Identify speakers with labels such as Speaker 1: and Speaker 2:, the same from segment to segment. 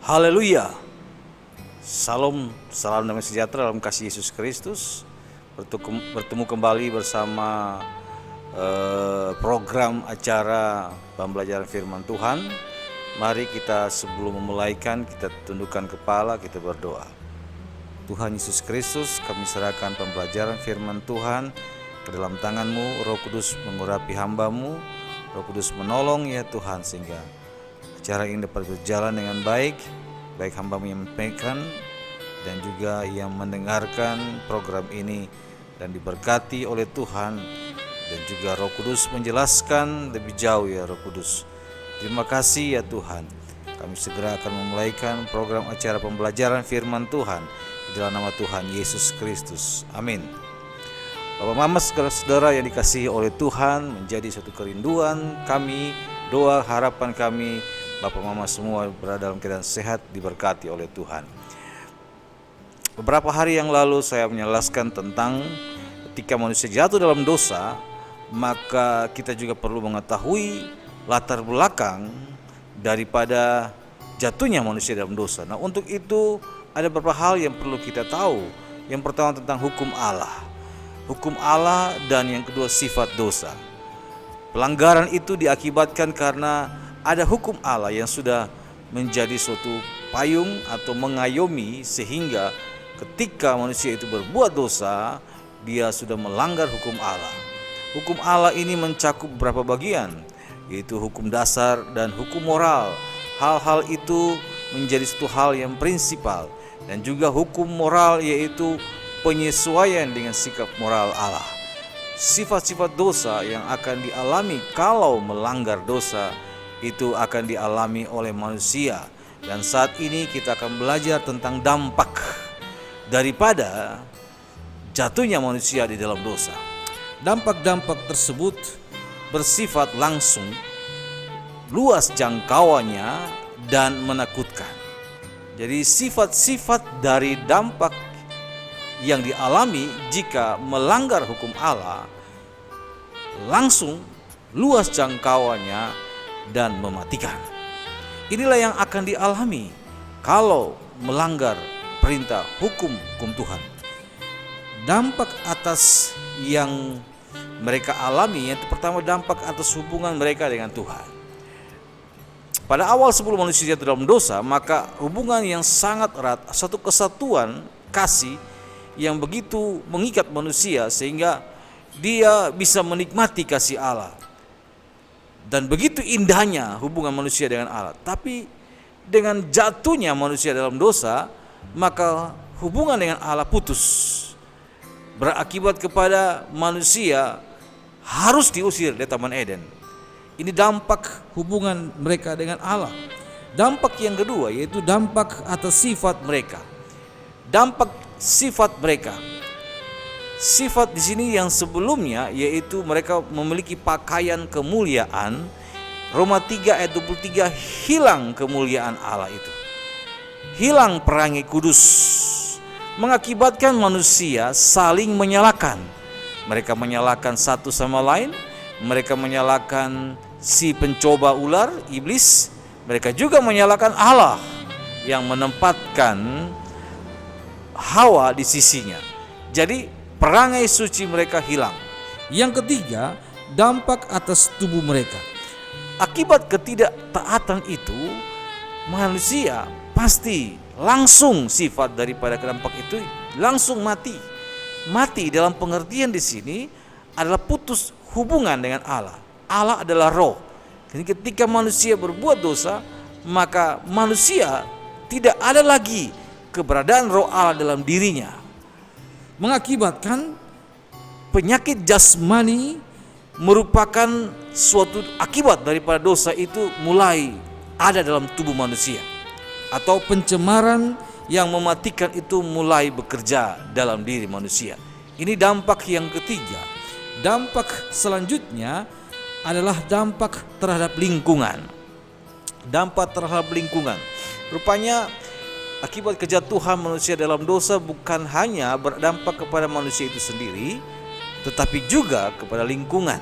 Speaker 1: Haleluya. Salam, salam damai sejahtera dalam kasih Yesus Kristus. Bertemu kembali bersama program acara pembelajaran firman Tuhan. Mari kita sebelum memulaikan, kita tundukkan kepala, kita berdoa. Tuhan Yesus Kristus, kami serahkan pembelajaran firman Tuhan ke dalam tangan-Mu. Roh Kudus mengurapi hamba-Mu. Roh Kudus menolong ya Tuhan, sehingga acara ini dapat berjalan dengan baik hamba-Mu yang menyampaikan dan juga yang mendengarkan program ini, dan diberkati oleh Tuhan, dan juga Roh Kudus menjelaskan lebih jauh ya Roh Kudus. Terima kasih ya Tuhan. Kami segera akan memulaikan program acara pembelajaran firman Tuhan di dalam nama Tuhan Yesus Kristus. Amin. Bapak Mama, saudara yang dikasihi oleh Tuhan, menjadi suatu kerinduan kami, doa harapan kami, Bapak Mama semua berada dalam keadaan sehat, diberkati oleh Tuhan. Beberapa hari yang lalu saya menjelaskan tentang ketika manusia jatuh dalam dosa, maka kita juga perlu mengetahui latar belakang daripada jatuhnya manusia dalam dosa. Nah, untuk itu ada beberapa hal yang perlu kita tahu. Yang pertama tentang hukum Allah. Hukum Allah, dan yang kedua sifat dosa. Pelanggaran itu diakibatkan karena ada hukum Allah yang sudah menjadi suatu payung atau mengayomi, sehingga ketika manusia itu berbuat dosa, dia sudah melanggar hukum Allah. Hukum Allah ini mencakup beberapa bagian, yaitu hukum dasar dan hukum moral. Hal-hal itu menjadi suatu hal yang prinsipal, dan juga hukum moral, yaitu penyesuaian dengan sikap moral Allah. Sifat-sifat dosa yang akan dialami kalau melanggar dosa itu akan dialami oleh manusia. Dan saat ini kita akan belajar tentang dampak daripada jatuhnya manusia di dalam dosa. Dampak-dampak tersebut bersifat langsung, luas jangkauannya, dan menakutkan. Jadi sifat-sifat dari dampak yang dialami jika melanggar hukum Allah langsung, luas jangkauannya, dan mematikan. Inilah yang akan dialami kalau melanggar perintah hukum Tuhan. Dampak atas yang mereka alami, yang pertama dampak atas hubungan mereka dengan Tuhan. Pada awal sebelum manusia jatuh dalam dosa, maka hubungan yang sangat erat, satu kesatuan kasih yang begitu mengikat manusia sehingga dia bisa menikmati kasih Allah. Dan begitu indahnya hubungan manusia dengan Allah. Tapi dengan jatuhnya manusia dalam dosa, maka hubungan dengan Allah putus. Berakibat kepada manusia harus diusir dari Taman Eden. Ini dampak hubungan mereka dengan Allah. Dampak yang kedua yaitu dampak atas sifat mereka. Dampak sifat mereka. Sifat di sini yang sebelumnya yaitu mereka memiliki pakaian kemuliaan. Roma 3 ayat 23, hilang kemuliaan Allah itu. Hilang perangi kudus. Mengakibatkan manusia saling menyalahkan. Mereka menyalahkan satu sama lain. Mereka menyalahkan si pencoba ular, iblis. Mereka juga menyalahkan Allah yang menempatkan Hawa di sisinya. Jadi perangai suci mereka hilang. Yang ketiga, dampak atas tubuh mereka. Akibat ketidaktaatan itu, manusia pasti langsung sifat daripada dampak itu langsung mati. Mati dalam pengertian di sini adalah putus hubungan dengan Allah. Allah adalah roh. Jadi ketika manusia berbuat dosa, maka manusia tidak ada lagi keberadaan roh Allah dalam dirinya. Mengakibatkan penyakit jasmani merupakan suatu akibat daripada dosa itu mulai ada dalam tubuh manusia. Atau pencemaran yang mematikan itu mulai bekerja dalam diri manusia. Ini dampak yang ketiga. Dampak selanjutnya adalah dampak terhadap lingkungan. Dampak terhadap lingkungan. Rupanya akibat kejatuhan manusia dalam dosa bukan hanya berdampak kepada manusia itu sendiri, tetapi juga kepada lingkungan.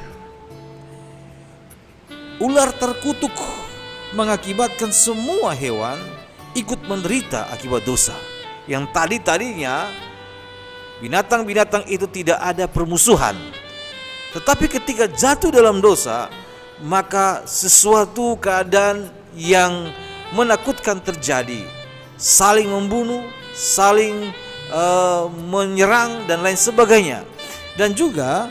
Speaker 1: Ular terkutuk mengakibatkan semua hewan ikut menderita akibat dosa. Yang tadinya binatang-binatang itu tidak ada permusuhan. Tetapi ketika jatuh dalam dosa, maka sesuatu keadaan yang menakutkan terjadi. Saling membunuh, saling menyerang dan lain sebagainya. Dan juga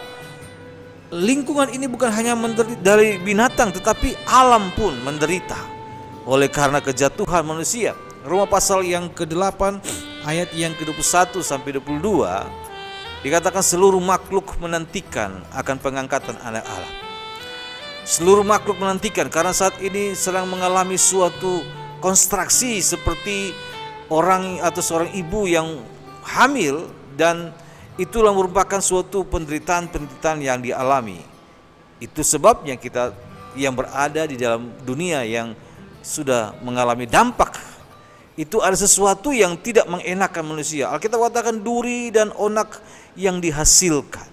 Speaker 1: lingkungan ini bukan hanya menderita dari binatang, tetapi alam pun menderita oleh karena kejatuhan manusia. Roma pasal yang ke-8 ayat yang ke-21 sampai 22 dikatakan seluruh makhluk menantikan akan pengangkatan anak Allah. Seluruh makhluk menantikan karena saat ini sedang mengalami suatu konstruksi seperti orang atau seorang ibu yang hamil, dan itulah merupakan suatu penderitaan yang dialami. Itu sebabnya kita yang berada di dalam dunia yang sudah mengalami dampak, itu ada sesuatu yang tidak mengenakan manusia. Alkitab katakan duri dan onak yang dihasilkan.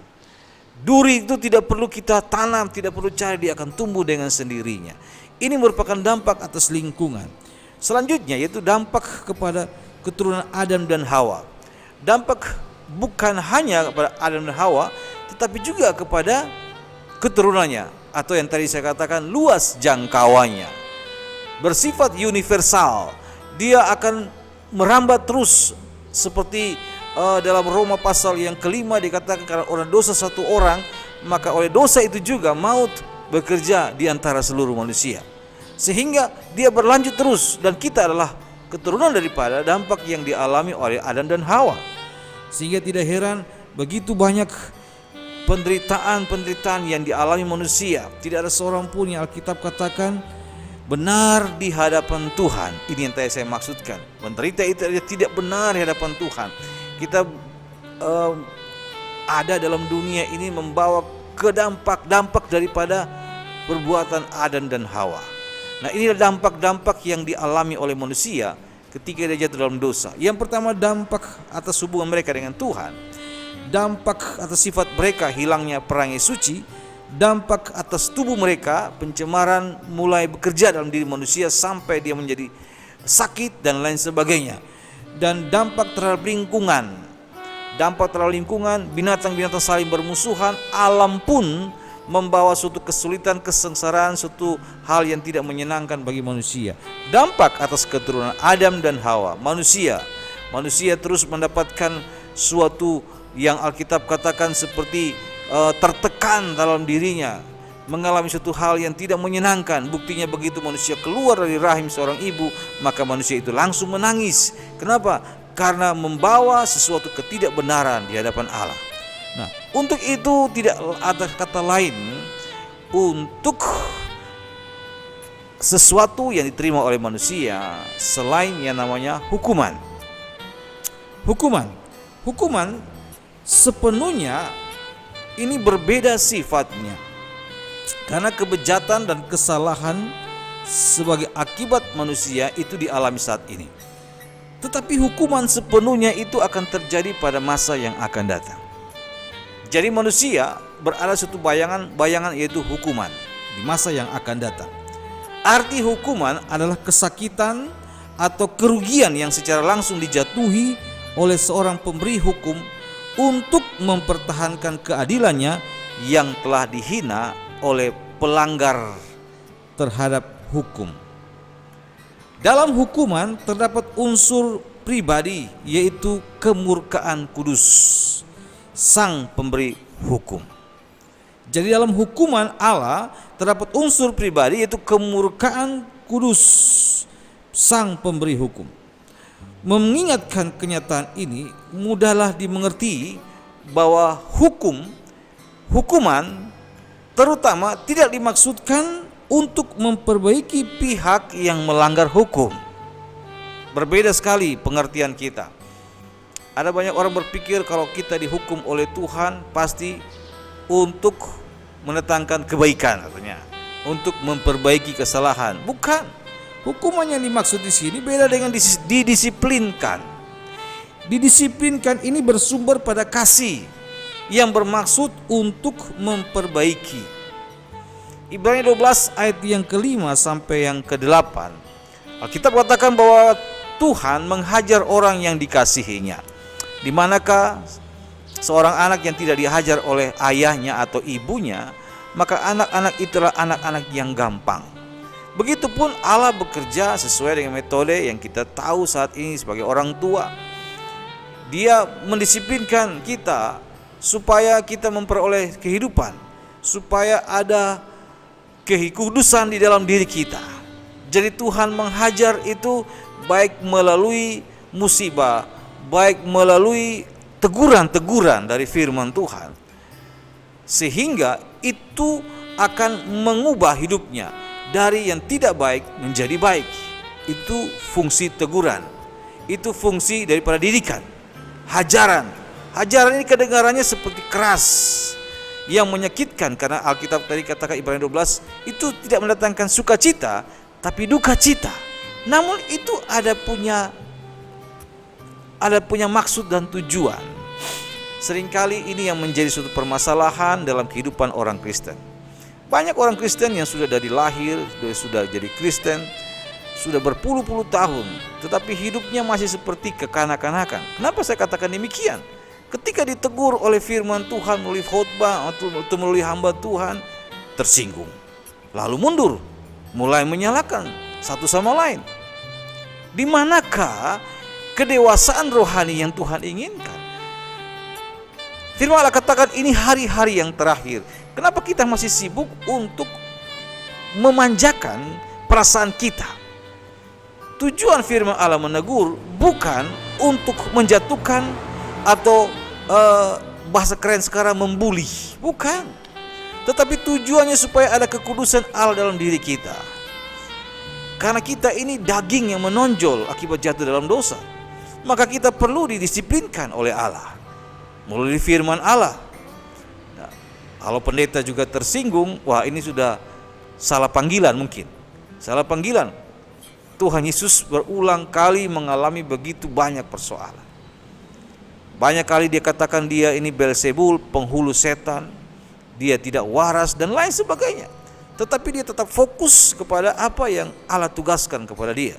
Speaker 1: Duri itu tidak perlu kita tanam, tidak perlu cari, dia akan tumbuh dengan sendirinya. Ini merupakan dampak atas lingkungan. Selanjutnya yaitu dampak kepada keturunan Adam dan Hawa. Dampak bukan hanya kepada Adam dan Hawa, tetapi juga kepada keturunannya, atau yang tadi saya katakan luas jangkauannya, bersifat universal. Dia akan merambat terus seperti dalam Roma pasal yang ke-5 dikatakan karena oleh dosa satu orang, maka oleh dosa itu juga maut bekerja di antara seluruh manusia. Sehingga dia berlanjut terus, dan kita adalah keturunan daripada dampak yang dialami oleh Adam dan Hawa. Sehingga tidak heran begitu banyak penderitaan yang dialami manusia. Tidak ada seorang pun yang Alkitab katakan benar di hadapan Tuhan. Ini yang tadi saya maksudkan. Menderita itu tidak benar di hadapan Tuhan. Kita ada dalam dunia ini membawa dampak daripada perbuatan Adam dan Hawa. Nah, inilah dampak-dampak yang dialami oleh manusia ketika dia jatuh dalam dosa. Yang pertama, dampak atas hubungan mereka dengan Tuhan. Dampak atas sifat mereka, hilangnya perangai suci. Dampak atas tubuh mereka, pencemaran mulai bekerja dalam diri manusia sampai dia menjadi sakit dan lain sebagainya. Dan dampak terhadap lingkungan. Dampak terhadap lingkungan, binatang-binatang saling bermusuhan, alam pun membawa suatu kesulitan, kesengsaraan, suatu hal yang tidak menyenangkan bagi manusia. Dampak atas keturunan Adam dan Hawa, manusia terus mendapatkan suatu yang Alkitab katakan seperti tertekan dalam dirinya, mengalami suatu hal yang tidak menyenangkan. Buktinya begitu manusia keluar dari rahim seorang ibu, maka manusia itu langsung menangis. Kenapa? Karena membawa sesuatu ketidakbenaran di hadapan Allah. Nah, untuk itu tidak ada kata lain untuk sesuatu yang diterima oleh manusia selain yang namanya hukuman. Hukuman sepenuhnya ini berbeda sifatnya, karena kebejatan dan kesalahan sebagai akibat manusia itu dialami saat ini. Tetapi hukuman sepenuhnya itu akan terjadi pada masa yang akan datang. Jadi manusia berada suatu bayangan yaitu hukuman di masa yang akan datang. Arti hukuman adalah kesakitan atau kerugian yang secara langsung dijatuhi oleh seorang pemberi hukum untuk mempertahankan keadilannya yang telah dihina oleh pelanggar terhadap hukum. Dalam hukuman terdapat unsur pribadi yaitu kemurkaan kudus sang pemberi hukum. Jadi dalam hukuman Allah terdapat unsur pribadi yaitu kemurkaan kudus sang pemberi hukum. Mengingatkan kenyataan ini, mudahlah dimengerti bahwa hukuman terutama tidak dimaksudkan untuk memperbaiki pihak yang melanggar hukum. Berbeda sekali pengertian kita. Ada banyak orang berpikir kalau kita dihukum oleh Tuhan pasti untuk mendatangkan kebaikan, katanya, untuk memperbaiki kesalahan. Bukan. Hukuman yang dimaksud di sini beda dengan didisiplinkan. Didisiplinkan ini bersumber pada kasih yang bermaksud untuk memperbaiki. Ibrani 12 ayat yang ke-5 sampai yang ke-8. Alkitab katakan bahwa Tuhan menghajar orang yang dikasihinya. Di manakah seorang anak yang tidak dihajar oleh ayahnya atau ibunya, maka anak-anak itulah anak-anak yang gampang. Begitupun Allah bekerja sesuai dengan metode yang kita tahu saat ini sebagai orang tua. Dia mendisiplinkan kita supaya kita memperoleh kehidupan, supaya ada kekudusan di dalam diri kita. Jadi Tuhan menghajar itu baik melalui musibah, baik melalui teguran-teguran dari firman Tuhan, sehingga itu akan mengubah hidupnya dari yang tidak baik menjadi baik. Itu fungsi teguran, itu fungsi daripada didikan. Hajaran ini kedengarannya seperti keras, yang menyakitkan, karena Alkitab tadi katakan Ibrani 12 itu tidak mendatangkan sukacita tapi duka cita. Namun itu ada punya maksud dan tujuan. Seringkali ini yang menjadi suatu permasalahan dalam kehidupan orang Kristen. Banyak orang Kristen yang sudah dari lahir sudah jadi Kristen, sudah berpuluh-puluh tahun, tetapi hidupnya masih seperti kekanak-kanakan. Kenapa saya katakan demikian? Ketika ditegur oleh firman Tuhan melalui khotbah atau melalui hamba Tuhan, tersinggung, lalu mundur, mulai menyalahkan satu sama lain. Di manakah kedewasaan rohani yang Tuhan inginkan? Firman Allah katakan ini hari-hari yang terakhir. Kenapa kita masih sibuk untuk memanjakan perasaan kita? Tujuan firman Allah menegur bukan untuk menjatuhkan atau bahasa keren sekarang membuli, bukan. Tetapi tujuannya supaya ada kekudusan Allah dalam diri kita. Karena kita ini daging yang menonjol akibat jatuh dalam dosa, maka kita perlu didisiplinkan oleh Allah melalui firman Allah. Nah, kalau pendeta juga tersinggung, wah ini sudah salah panggilan mungkin. Salah panggilan. Tuhan Yesus berulang kali mengalami begitu banyak persoalan. Banyak kali dia katakan dia ini Beelzebul, penghulu setan, dia tidak waras dan lain sebagainya. Tetapi dia tetap fokus kepada apa yang Allah tugaskan kepada dia.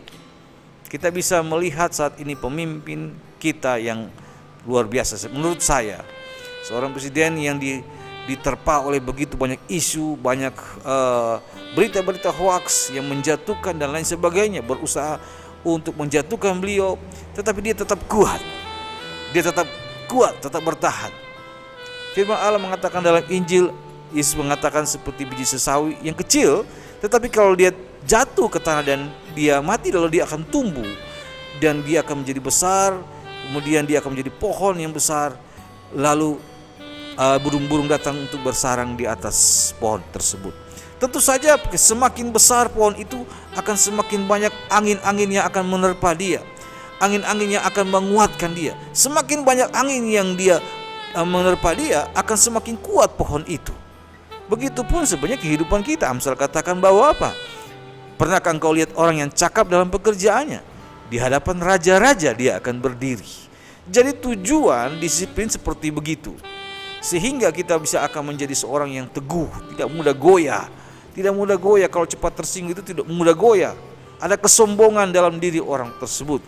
Speaker 1: Kita bisa melihat saat ini pemimpin kita yang luar biasa. Menurut saya, seorang presiden yang diterpa oleh begitu banyak isu, banyak berita-berita hoaks yang menjatuhkan dan lain sebagainya, berusaha untuk menjatuhkan beliau, tetapi dia tetap kuat. Dia tetap kuat, tetap bertahan. Firman Allah mengatakan dalam Injil, Yesus mengatakan seperti biji sesawi yang kecil, tetapi kalau dia jatuh ke tanah dan dia mati, lalu dia akan tumbuh dan dia akan menjadi besar, kemudian dia akan menjadi pohon yang besar, lalu burung-burung datang untuk bersarang di atas pohon tersebut. Tentu saja semakin besar pohon itu akan semakin banyak angin-angin yang akan menerpa dia, angin-angin yang akan menguatkan dia. Semakin banyak angin yang dia menerpa dia, akan semakin kuat pohon itu. Begitupun sebenarnya kehidupan kita. Amsal katakan bahwa apa? Pernahkah engkau lihat orang yang cakap dalam pekerjaannya? Di hadapan raja-raja dia akan berdiri. Jadi tujuan disiplin seperti begitu, sehingga kita bisa akan menjadi seorang yang teguh, tidak mudah goyah. Tidak mudah goyah, kalau cepat tersinggung itu tidak mudah goyah. Ada kesombongan dalam diri orang tersebut.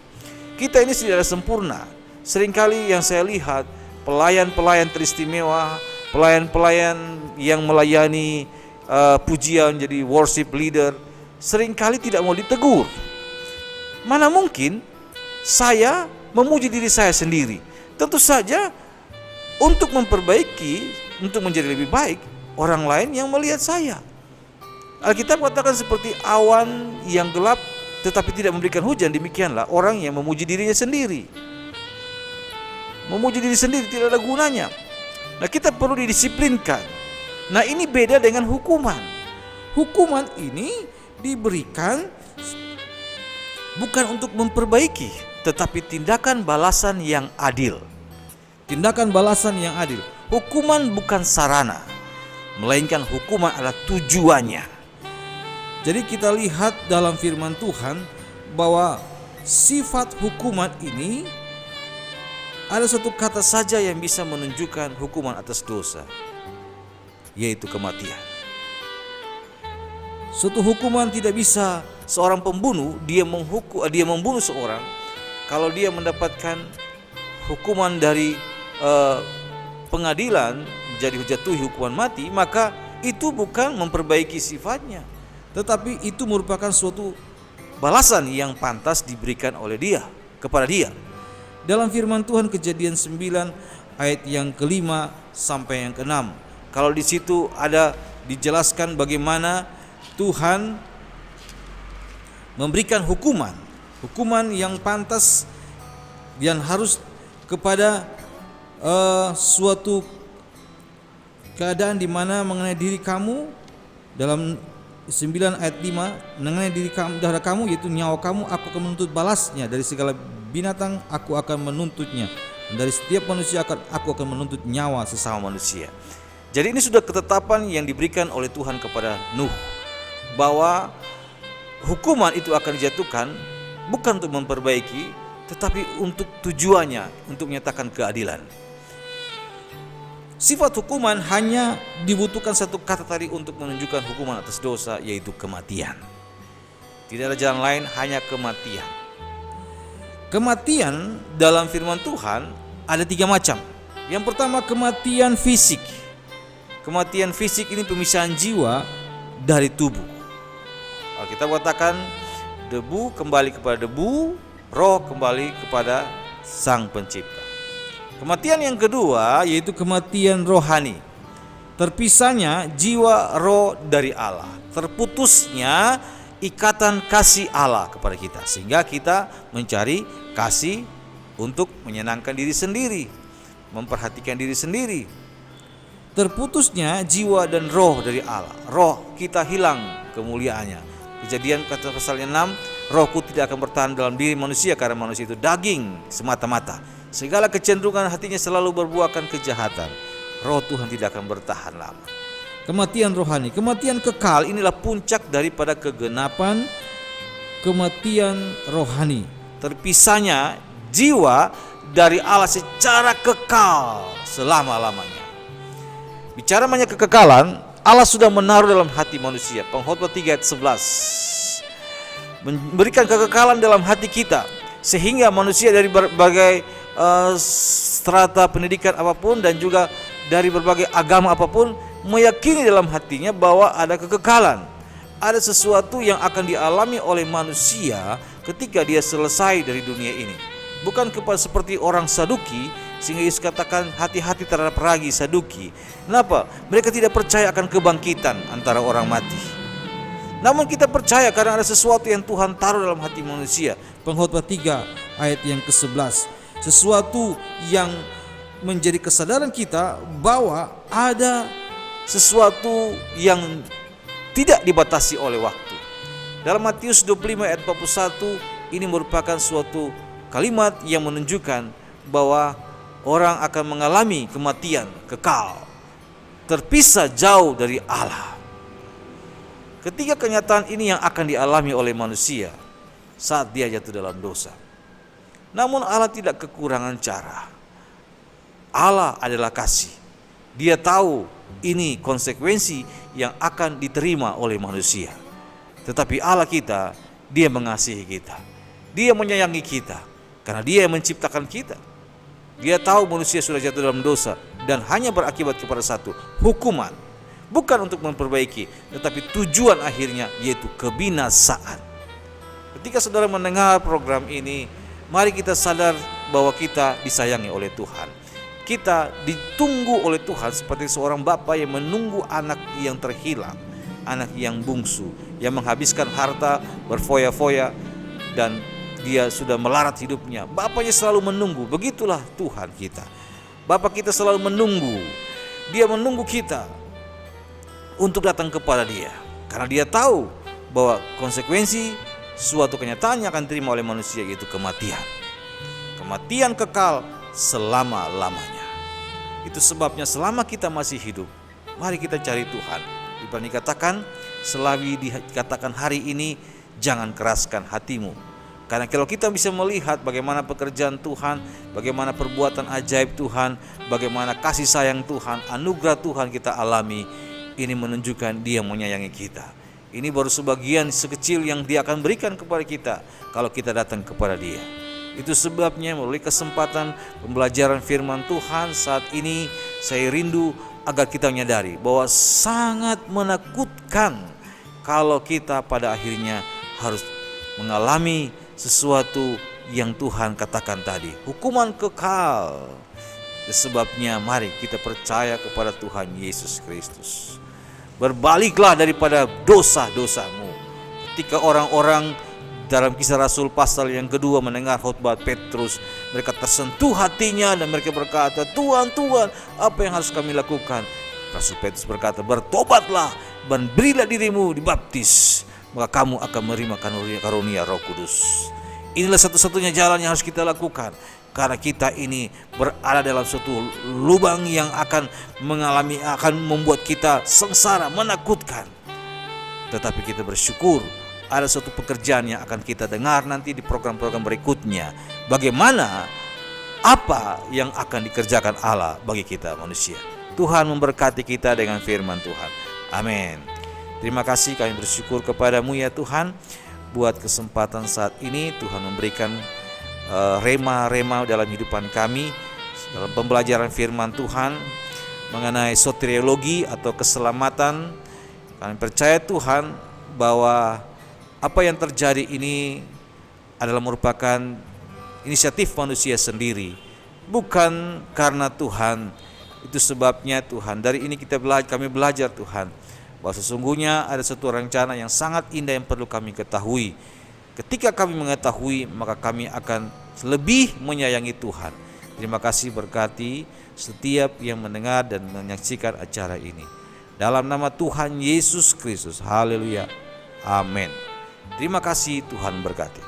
Speaker 1: Kita ini tidak sempurna. Seringkali yang saya lihat, pelayan-pelayan teristimewa, pelayan-pelayan yang melayani pujian, jadi worship leader, seringkali tidak mau ditegur. Mana mungkin saya memuji diri saya sendiri. Tentu saja untuk memperbaiki, untuk menjadi lebih baik, orang lain yang melihat saya. Alkitab katakan seperti awan yang gelap tetapi tidak memberikan hujan, demikianlah orang yang memuji dirinya sendiri. Memuji diri sendiri tidak ada gunanya. Nah, kita perlu didisiplinkan. Nah, ini beda dengan hukuman. Hukuman ini diberikan bukan untuk memperbaiki, tetapi tindakan balasan yang adil. Tindakan balasan yang adil. Hukuman bukan sarana, melainkan hukuman adalah tujuannya. Jadi kita lihat dalam firman Tuhan bahwa sifat hukuman ini ada satu kata saja yang bisa menunjukkan hukuman atas dosa, yaitu kematian. Suatu hukuman tidak bisa, seorang pembunuh dia membunuh seorang, kalau dia mendapatkan hukuman dari pengadilan, jadi jatuhi hukuman mati, maka itu bukan memperbaiki sifatnya, tetapi itu merupakan suatu balasan yang pantas diberikan oleh dia kepada dia. Dalam firman Tuhan Kejadian 9 ayat yang ke-5 sampai yang ke-6, kalau di situ ada dijelaskan bagaimana Tuhan memberikan hukuman yang pantas yang harus kepada suatu keadaan di mana mengenai diri kamu. Dalam 9 ayat 5, mengenai diri kamu, darah kamu yaitu nyawa kamu, aku akan menuntut balasnya. Dari segala binatang aku akan menuntutnya, dan dari setiap manusia aku akan menuntut nyawa sesama manusia. Jadi ini sudah ketetapan yang diberikan oleh Tuhan kepada Nuh, bahwa hukuman itu akan dijatuhkan bukan untuk memperbaiki, tetapi untuk tujuannya, untuk menyatakan keadilan. Sifat hukuman hanya dibutuhkan satu kata tadi untuk menunjukkan hukuman atas dosa, yaitu kematian. Tidak ada jalan lain, hanya kematian. Kematian dalam firman Tuhan ada 3 macam. Yang pertama, kematian fisik. Kematian fisik ini pemisahan jiwa dari tubuh. Kita katakan debu kembali kepada debu, roh kembali kepada Sang Pencipta. Kematian yang kedua yaitu kematian rohani. Terpisahnya jiwa roh dari Allah, terputusnya ikatan kasih Allah kepada kita, sehingga kita mencari kasih untuk menyenangkan diri sendiri, memperhatikan diri sendiri. Terputusnya jiwa dan roh dari Allah, roh kita hilang kemuliaannya. Kejadian pasal 6, rohku tidak akan bertahan dalam diri manusia karena manusia itu daging semata-mata. Segala kecenderungan hatinya selalu berbuahkan kejahatan. Roh Tuhan tidak akan bertahan lama. Kematian rohani, kematian kekal, inilah puncak daripada kegenapan kematian rohani. Terpisahnya jiwa dari Allah secara kekal selama-lamanya. Bicara banyak kekekalan, Allah sudah menaruh dalam hati manusia. Pengkhotbah 3 ayat 11 memberikan kekekalan dalam hati kita, sehingga manusia dari berbagai strata pendidikan apapun dan juga dari berbagai agama apapun meyakini dalam hatinya bahwa ada kekekalan. Ada sesuatu yang akan dialami oleh manusia ketika dia selesai dari dunia ini. Bukan seperti orang Saduki, sehingga Yesus katakan hati-hati terhadap ragi Saduki. Kenapa? Mereka tidak percaya akan kebangkitan antara orang mati. Namun kita percaya karena ada sesuatu yang Tuhan taruh dalam hati manusia. Pengkhotbah 3 ayat yang ke-11. Sesuatu yang menjadi kesadaran kita bahwa ada sesuatu yang tidak dibatasi oleh waktu. Dalam Matius 25 ayat 41, ini merupakan suatu kalimat yang menunjukkan bahwa orang akan mengalami kematian kekal, terpisah jauh dari Allah. Ketiga kenyataan ini yang akan dialami oleh manusia saat dia jatuh dalam dosa. Namun Allah tidak kekurangan cara. Allah adalah kasih. Dia tahu ini konsekuensi yang akan diterima oleh manusia. Tetapi Allah kita, Dia mengasihi kita. Dia menyayangi kita karena Dia yang menciptakan kita. Dia tahu manusia sudah jatuh dalam dosa dan hanya berakibat kepada satu, hukuman. Bukan untuk memperbaiki, tetapi tujuan akhirnya yaitu kebinasaan. Ketika saudara mendengar program ini, mari kita sadar bahwa kita disayangi oleh Tuhan. Kita ditunggu oleh Tuhan seperti seorang bapa yang menunggu anak yang terhilang, anak yang bungsu, yang menghabiskan harta berfoya-foya dan dia sudah melarat hidupnya. Bapaknya selalu menunggu. Begitulah Tuhan kita. Bapa kita selalu menunggu. Dia menunggu kita untuk datang kepada Dia, karena Dia tahu bahwa konsekuensi suatu kenyataan yang akan diterima oleh manusia yaitu kematian. Kematian kekal selama-lamanya. Itu sebabnya selama kita masih hidup, mari kita cari Tuhan. Ibrani katakan, selagi dikatakan hari ini, jangan keraskan hatimu. Karena kalau kita bisa melihat bagaimana pekerjaan Tuhan, bagaimana perbuatan ajaib Tuhan, bagaimana kasih sayang Tuhan, anugerah Tuhan kita alami, ini menunjukkan Dia menyayangi kita. Ini baru sebagian sekecil yang Dia akan berikan kepada kita kalau kita datang kepada Dia. Itu sebabnya melalui kesempatan pembelajaran firman Tuhan saat ini saya rindu agar kita menyadari bahwa sangat menakutkan kalau kita pada akhirnya harus mengalami sesuatu yang Tuhan katakan tadi, hukuman kekal. Sebabnya mari kita percaya kepada Tuhan Yesus Kristus. Berbaliklah daripada dosa-dosamu. Ketika orang-orang dalam Kisah Rasul pasal yang kedua mendengar khotbah Petrus, mereka tersentuh hatinya dan mereka berkata, Tuhan, Tuhan, apa yang harus kami lakukan? Rasul Petrus berkata, bertobatlah dan berilah dirimu dibaptis, maka kamu akan menerima karunia Roh Kudus. Inilah satu-satunya jalan yang harus kita lakukan, karena kita ini berada dalam suatu lubang yang akan membuat kita sengsara, menakutkan. Tetapi kita bersyukur ada suatu pekerjaan yang akan kita dengar nanti di program-program berikutnya. Bagaimana, apa yang akan dikerjakan Allah bagi kita manusia. Tuhan memberkati kita dengan firman Tuhan. Amin. Terima kasih, kami bersyukur kepadamu ya Tuhan. Buat kesempatan saat ini Tuhan memberikan rema-rema dalam hidupan kami dalam pembelajaran firman Tuhan mengenai soteriologi atau keselamatan. Kami percaya Tuhan bahwa apa yang terjadi ini adalah merupakan inisiatif manusia sendiri, bukan karena Tuhan. Itu sebabnya Tuhan, dari ini kami belajar Tuhan, bahwa sesungguhnya ada satu rencana yang sangat indah yang perlu kami ketahui. Ketika kami mengetahui, maka kami akan lebih menyayangi Tuhan. Terima kasih, berkati setiap yang mendengar dan menyaksikan acara ini. Dalam nama Tuhan Yesus Kristus, haleluya, amin. Terima kasih, Tuhan berkati.